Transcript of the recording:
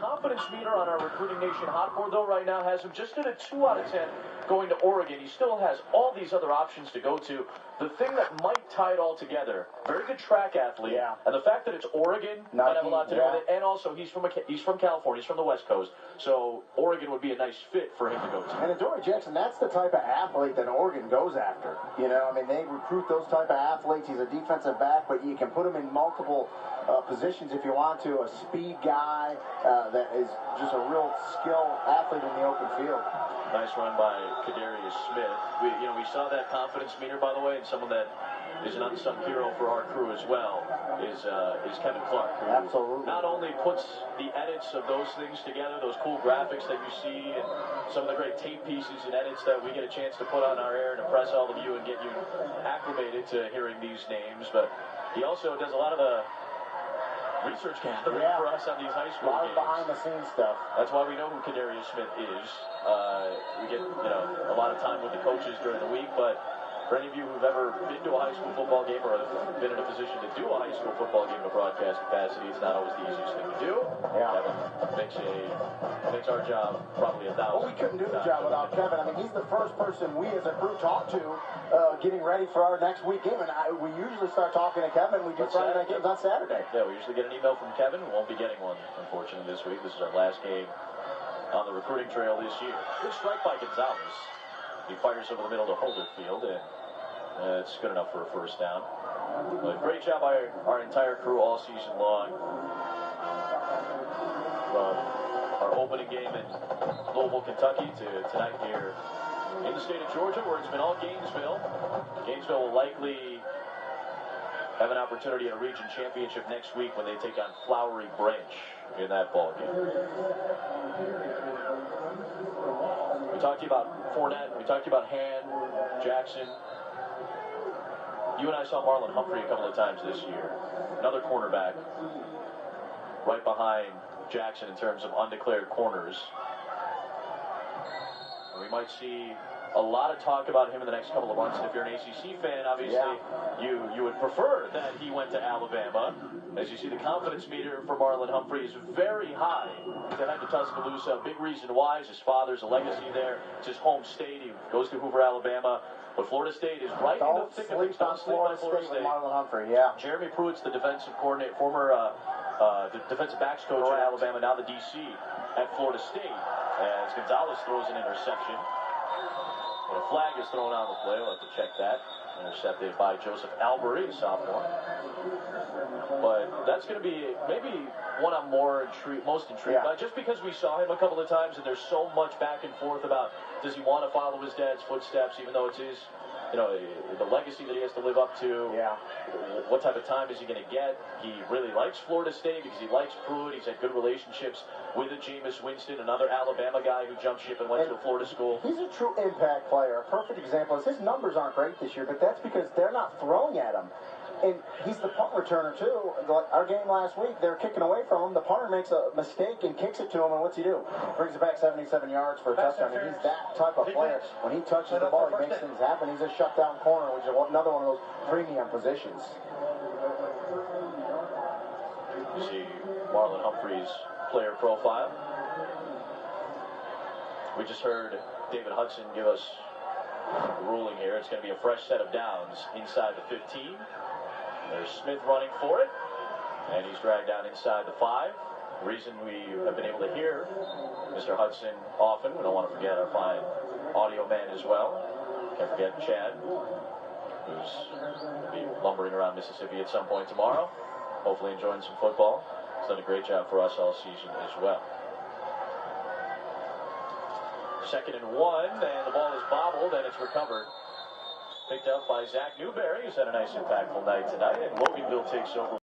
confidence meter on our Recruiting Nation hot board, though, right now has him just at a 2 out of 10 going to Oregon. He still has all these other options to go to. The thing that might tie it all together, very good track athlete, and the fact that it's Oregon might have a lot to do with it. And also, he's from California, he's from the West Coast, so Oregon would be a nice fit for him to go to. And Adoree Jackson, that's the type of athlete that Oregon goes after. You know, I mean, they recruit those type of athletes. He's a defensive back, but you can put him in multiple positions if you want to. A speed guy that is just a real skill athlete in the open field. Nice run by Kadarius Smith. We saw that confidence meter, by the way, and someone that is an unsung hero for our crew as well is Kevin Clark, who absolutely not only puts the edits of those things together, those cool graphics that you see, and some of the great tape pieces and edits that we get a chance to put on our air and impress all of you and get you acclimated to hearing these names, but he also does a lot of the research gathering for us on these high school games. Behind-the-scenes stuff. That's why we know who Kadarius Smith is. We get a lot of time with the coaches during the week, but for any of you who've ever been to a high school football game or have been in a position to do a high school football game in a broadcast capacity, it's not always the easiest thing to do. Kevin makes our job probably 1,000. Well, we couldn't do the job without Kevin. I mean, he's the first person we as a crew talk to getting ready for our next week game. And we usually start talking to Kevin. We do Friday night games on Saturday. Yeah, we usually get an email from Kevin. We won't be getting one, unfortunately, this week. This is our last game on the recruiting trail this year. Good strike by Gonzalez. He fires over the middle to Holderfield, and it's good enough for a first down. But great job by our entire crew all season long. From our opening game in Louisville, Kentucky, to tonight here in the state of Georgia, where it's been all Gainesville. Gainesville will likely have an opportunity at a region championship next week when they take on Flowery Branch in that ball game. We talked to you about Fournette. We talked to you about Hand, Jackson. You and I saw Marlon Humphrey a couple of times this year. Another cornerback right behind Jackson in terms of undeclared corners. And we might see a lot of talk about him in the next couple of months. And if you're an ACC fan, obviously you would prefer that he went to Alabama. As you see, the confidence meter for Marlon Humphrey is very high to head to Tuscaloosa. Big reason why is his father's a legacy there. It's his home state. He goes to Hoover, Alabama. But Florida State is right in the thick of things. Don't sleep on Florida State. Marlon Humphrey, Jeremy Pruitt's the defensive coordinator, former the defensive backs coach at Alabama, now the DC at Florida State. As Gonzalez throws an interception. But a flag is thrown on the play. We'll have to check that. Intercepted by Joseph Albury, a sophomore. But that's going to be maybe one I'm most intrigued by, just because we saw him a couple of times, and there's so much back and forth about does he want to follow his dad's footsteps, even though it's his, the legacy that he has to live up to. What type of time is he going to get? He really likes Florida State because he likes Pruitt. He's had good relationships with Jameis Winston, another Alabama guy who jumped ship and went to a Florida school. He's a true impact player. A perfect example is his numbers aren't great this year, but that's because they're not throwing at him. And he's the punt returner, too. Our game last week, they're kicking away from him. The punter makes a mistake and kicks it to him, and what's he do? Brings it back 77 yards for a touchdown. And he's that type of player. When he touches the ball, he makes things happen. He's a shutdown corner, which is another one of those premium positions. You see Marlon Humphrey's player profile. We just heard David Hudson give us the ruling here. It's going to be a fresh set of downs inside the 15. There's Smith running for it, and he's dragged down inside the 5. The reason we have been able to hear Mr. Hudson often, we don't want to forget our fine audio man as well. Can't forget Chad, who's going to be lumbering around Mississippi at some point tomorrow, hopefully enjoying some football. He's done a great job for us all season as well. 2nd and 1, and the ball is bobbled, and it's recovered. Picked up by Zach Newberry, who's had a nice impactful night tonight, and Loganville takes over.